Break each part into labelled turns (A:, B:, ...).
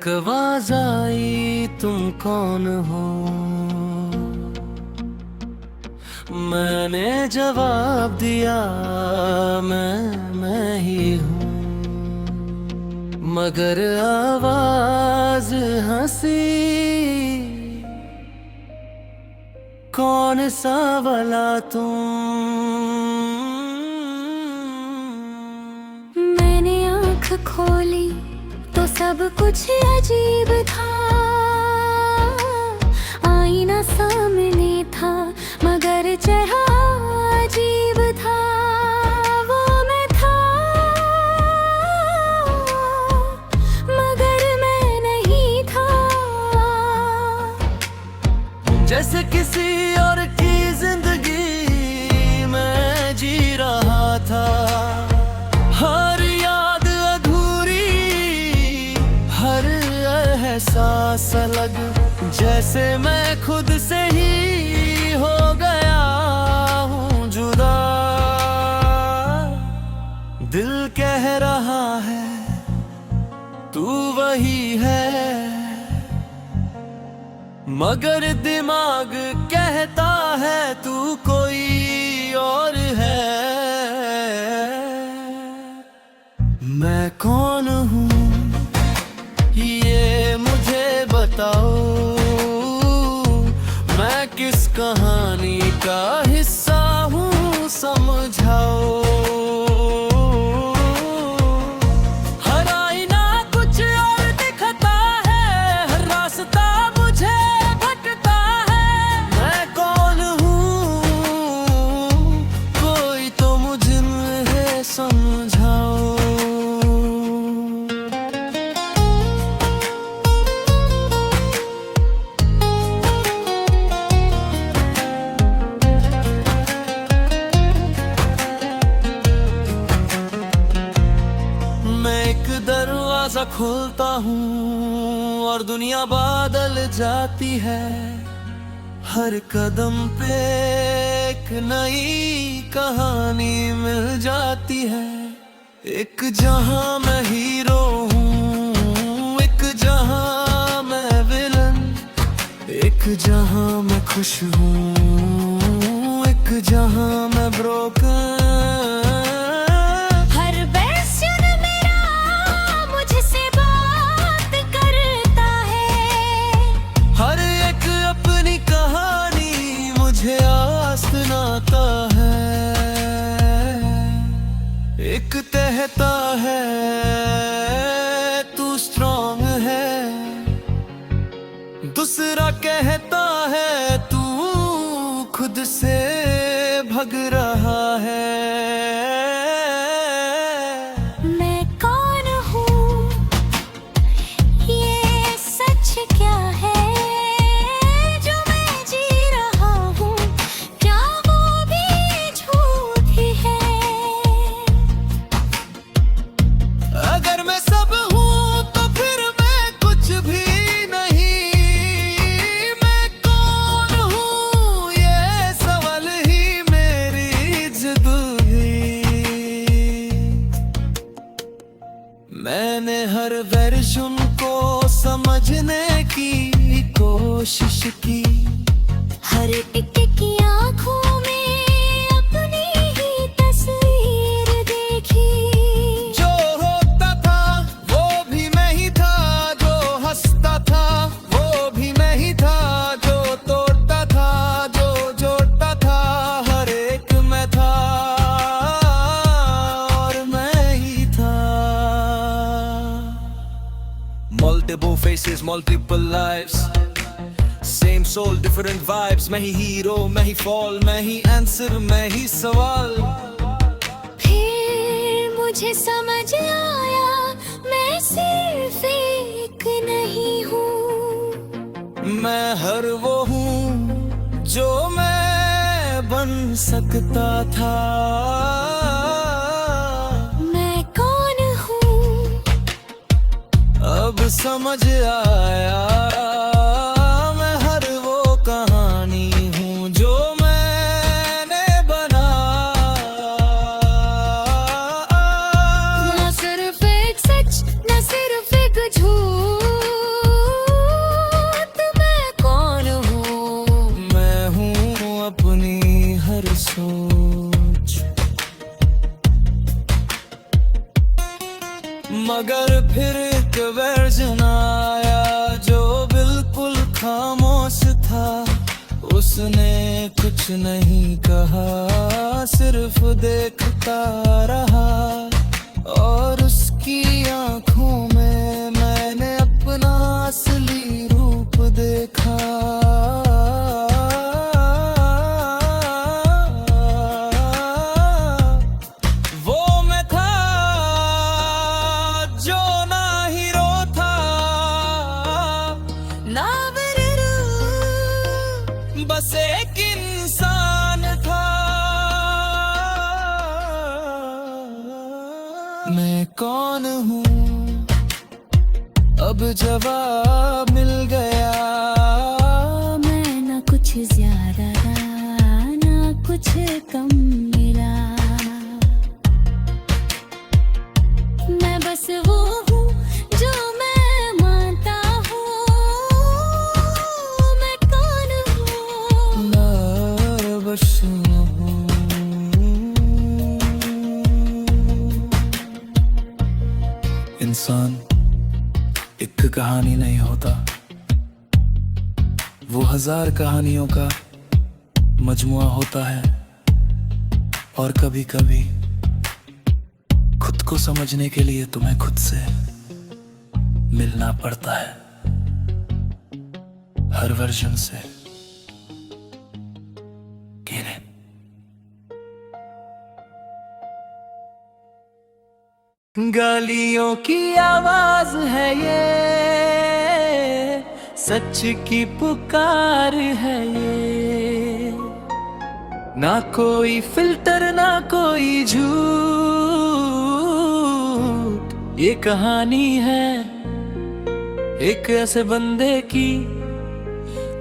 A: एक आवाज आई, तुम कौन हो? मैंने जवाब दिया, मैं ही हूँ। मगर आवाज हंसी, कौन सा वाला तुम?
B: मैंने आँख खोली तो सब कुछ अजीब था। आईना सामने था मगर चेहरा अजीब था। वो मैं था मगर मैं नहीं था।
A: जैसे किसी और की जिंदगी मैं जी रहा था। हर याद अधूरी, हर एहसास अलग, जैसे मैं खुद से ही हो गया हूँ जुदा। दिल कह रहा है तू वही है, मगर दिमाग कहता है तू कोई और है। मैं कौन हूँ ये मुझे बताओ, मैं किस कहानी का हिस्सा हूँ समझाओ। हर आईना कुछ और दिखता है, हर रास्ता मुझे भटकता है। मैं कौन हूँ कोई तो मुझे समझाओ। दरवाजा खोलता हूँ और दुनिया बदल जाती है। हर कदम पे एक नई कहानी मिल जाती है। एक जहां मैं हीरो हूँ, एक जहां मैं विलन, एक जहां मैं खुश हूँ, एक जहां मैं ब्रोकन। एक कहता है तू स्ट्रॉन्ग है, दूसरा कहता है तू खुद से भग रहा है।
B: मैं कौन हूँ ये सच क्या है जो मैं जी रहा हूँ? क्या वो भी झूठ है?
A: अगर मैं सब हूँ तो फिर मैं कुछ भी नहीं। मैं कौन हूँ ये सवाल ही मेरी जिंदगी। मैंने हर वर्जन को समझने की कोशिश की।
B: हर एक की आँखों में अपनी ही तस्वीर देखी।
A: जो होता था वो भी मैं ही था, जो हंसता था वो भी मैं ही था, जो तोड़ता था जो जोड़ता था, हर एक मैं था और मैं ही था। Multiple faces, multiple lives, same soul, different vibes। मैं ही हीरो, मैं ही फॉल, मैं ही आंसर, मैं ही सवाल।
B: फिर मुझे समझ आया मैं सिर्फ एक नहीं हूँ।
A: मैं हर वो हूँ जो मैं बन सकता था।
B: मैं कौन हूँ
A: अब समझ आया, मैं हर वो कहानी हूँ जो मैंने बनाया।
B: न सिर्फ एक सच, न सिर्फ एक झूठ।
A: मगर फिर एक वर्जन आया जो बिल्कुल खामोश था। उसने कुछ नहीं कहा, सिर्फ देखता रहा और उसकी आंखों में मैंने अपना असली रूप देखा। वो मैं था जो ना हीरो था
B: ना बिररू,
A: बस एक इंसान था। मैं कौन हूँ अब जवाब मिल गया।
B: मैं ना कुछ ज्यादा ना कुछ कम मिला। मैं बस वो हूँ जो मैं मानता हूँ। मैं कौन हूँ?
A: बस हूँ। इंसान एक कहानी नहीं होता, वो 1000 कहानियों का मजमुआ होता है। और कभी कभी खुद को समझने के लिए तुम्हें खुद से मिलना पड़ता है, हर वर्जन से। गालियों की आवाज है ये, सच की पुकार है ये। ना कोई फिल्टर ना कोई झूठ, ये कहानी है एक ऐसे बंदे की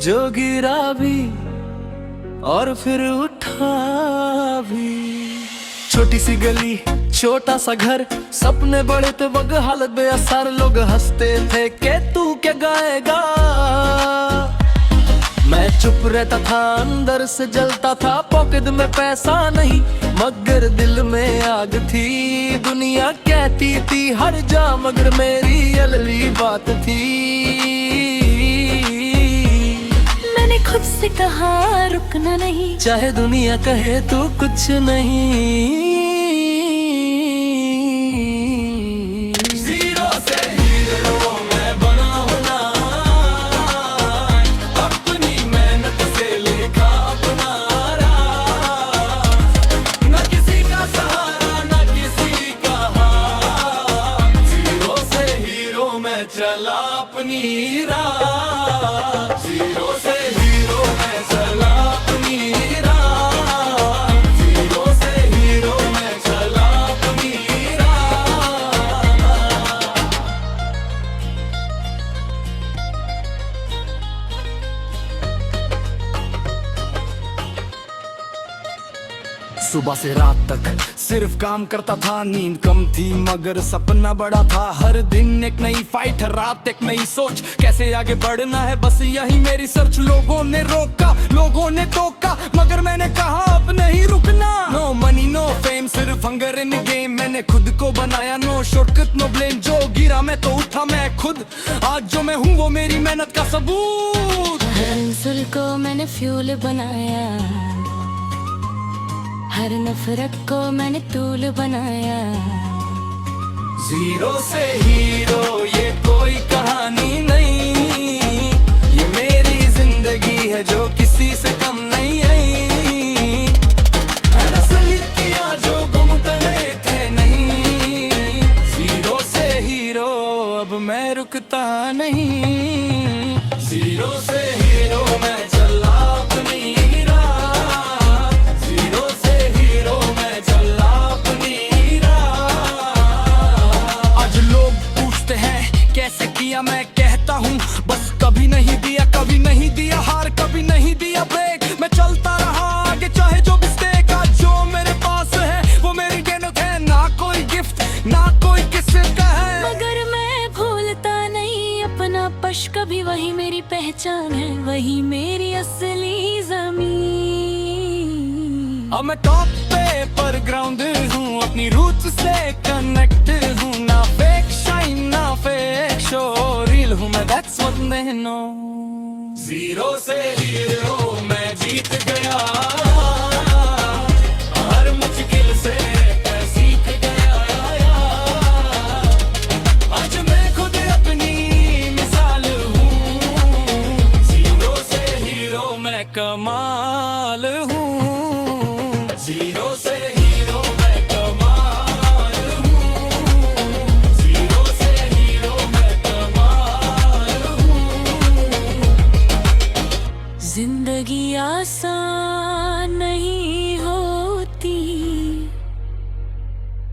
A: जो गिरा भी और फिर उठा भी। छोटी सी गली छोटा सा घर, सपने बड़े थे वग हालत बेअसर। लोग हंसते थे कि तू क्या गाएगा। मैं चुप रहता था, अंदर से जलता था। पॉकेट में पैसा नहीं मगर दिल में आग थी। दुनिया कहती थी हर जा मगर मेरी अलली बात थी।
B: मैंने खुद से कहा रुकना नहीं,
A: चाहे दुनिया कहे तू कुछ नहीं। चला अपनी राह, जीरो से हीरो में चला अपनी राह। जीरो से हीरो में चला अपनी राह। सुबह से रात तक सिर्फ काम करता था। नींद कम थी मगर सपना बड़ा था। हर दिन एक नई फाइट, रात एक नई सोच। कैसे आगे बढ़ना है बस यही मेरी सर्च। लोगों ने रोका लोगों ने टोका मगर मैंने कहा अब नहीं रुकना। नो मनी नो फेम सिर्फ हंगर इन गेम। मैंने खुद को बनाया नो शॉर्टकट नो ब्लेम। जो गिरा मैं तो उठा मैं खुद। आज जो मैं हूँ वो मेरी मेहनत का सबूत।
B: हर इंसुल को मैंने फ्यूल बनाया, हर नफरत को मैंने तूल बनाया।
A: जीरो से हीरो ये कोई कहानी नहीं, ये मेरी जिंदगी है जो किसी से कम नहीं आई। असलियत किया जो गुम तले थे नहीं। जीरो से हीरो अब मैं रुकता नहीं। जीरो से हीरो मैं चला अपनी राह। जीरो से हीरो मैं चला अपनी राह। आज लोग पूछते हैं कैसे किया, मैं कहता हूँ बस कभी नहीं दिया हार, कभी नहीं दिया ब्रेक। मैं चलता रहा आगे चाहे जो मिस्टेक। आज जो मेरे पास है वो मेरी मेहनत है, ना कोई गिफ्ट ना कोई किसी का है।
B: मगर मैं भूलता नहीं अपना पश, कभी वही मेरी पहचान है, वही मेरी असली जमीन।
A: अब मैं टॉप पे पर ग्राउंड हूँ, अपनी रूट से कनेक्ट हूँ। ना फेक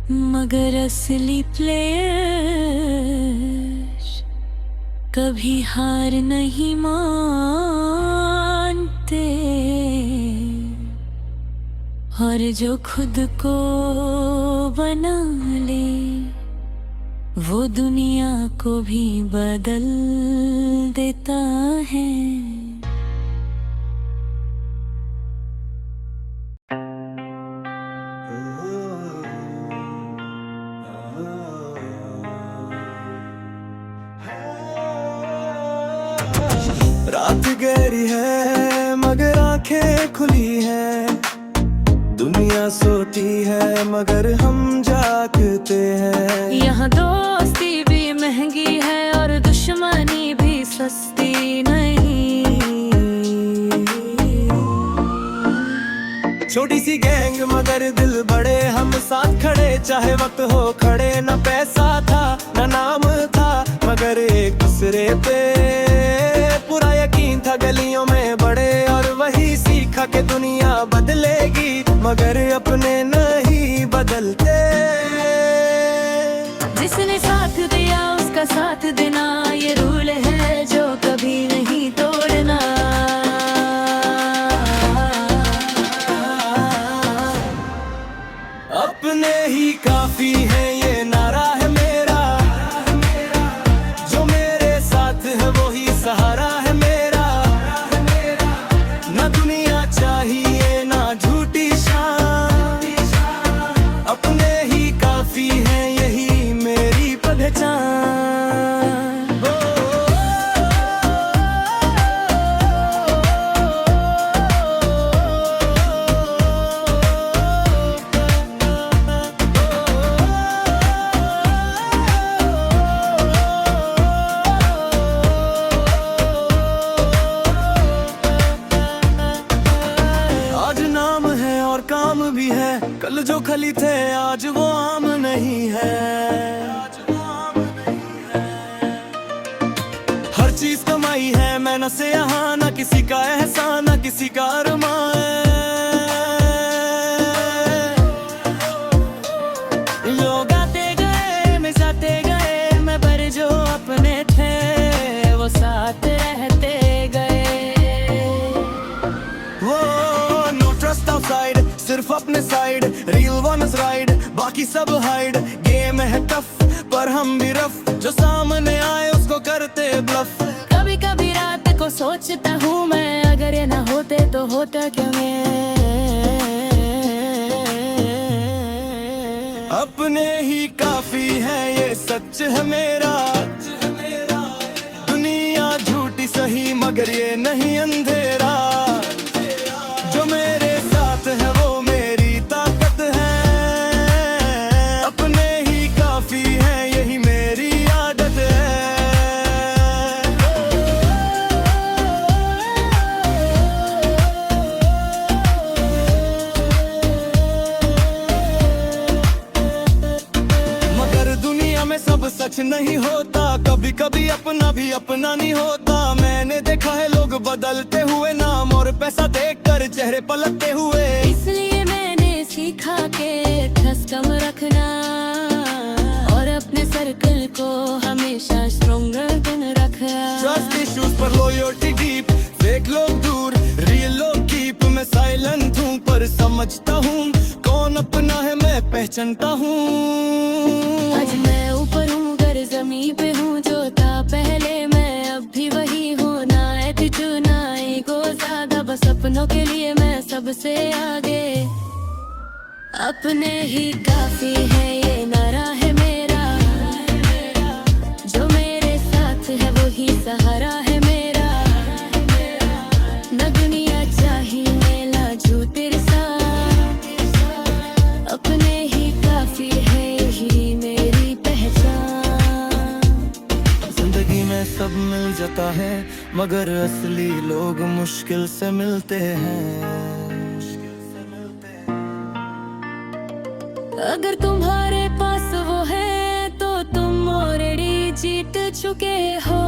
B: मगर असली प्लेयर कभी हार नहीं मानते, और जो खुद को बना ले वो दुनिया को भी बदल देता है।
A: रात गहरी है मगर आंखें खुली है, दुनिया सोती है मगर हम जागते हैं।
B: यहाँ दोस्ती भी महंगी है और दुश्मनी भी सस्ती नहीं।
A: छोटी सी गैंग मगर दिल बड़े, हम साथ खड़े चाहे वक्त हो खड़े। न पैसा था न नाम था मगर एक दूसरे पे पूरा यकीन था। गलियों में बड़े और वही सीखा कि दुनिया बदलेगी मगर अपने नहीं बदलते।
B: जिसने साथ दिया उसका साथ देना, ये रूल है जो कभी नहीं तोड़ना।
A: अपने ही काफी है ये नारा है मेरा, जो मेरे साथ है वो ही सहारा है मेरा। ना दुनिया चाहिए ना झूठी शान, अपने ही काफी है यही मेरी पहचान। काम भी है, कल जो खली थे आज वो आम नहीं है। हर चीज कमाई है मेहनत से यहाँ, ना किसी का एहसान ना किसी का अरमान है। लोग आते गए मैं जाते गए, मैं पर जो अपने थे वो साथ रहते गए। वो नो ट्रस्ट आउटसाइड, सिर्फ अपने साइड, रियल वंस राइड, बाकी सब हाइड। गेम है टफ पर हम भी रफ, जो सामने आए उसको करते ब्लफ।
B: कभी कभी रात को सोचता हूँ मैं, अगर ये ना होते तो होता क्या मैं।
A: अपने ही काफी है ये सच है मेरा, दुनिया झूठी सही मगर ये नहीं अंधेरा। जो मेरे साथ है वो मेरी ताकत है, अपने ही काफी है यही मेरी आदत है। मगर दुनिया में सब सच नहीं होता, कभी कभी अपना भी अपना नहीं होता। मैंने देखा है लोग बदलते हुए, नाम और पैसा देखकर चेहरे पलटते हुए।
B: इसलिए मैंने सीखा के ट्रस्ट कम रखना और अपने सर्कल को हमेशा स्ट्रॉन्गर रखना।
A: ट्रस्ट इश्यूज पर लॉयल्टी डीप, फेक लोग दूर रियल लोग कीप। मैं साइलेंट हूँ पर समझता हूँ कौन अपना है, मैं पहचानता हूँ।
B: आज मैं ऊपर हूँ घर जमीन पे हूँ, जो था पहले मैं अब भी वही हूँ। ना एटीट्यूड ना ईगो ज्यादा, बस अपनों के लिए मैं सबसे आगे। अपने ही काफी है ये नारा है मेरा, जो मेरे साथ है वो ही सहारा है मेरा। न दुनिया चाहिए ना झूठी साथ, अपने ही काफी है यही मेरी पहचान।
A: जिंदगी में सब मिल जाता है मगर असली लोग मुश्किल से मिलते हैं।
B: अगर तुम्हारे पास वो है तो तुम ऑलरेडी जीत चुके हो।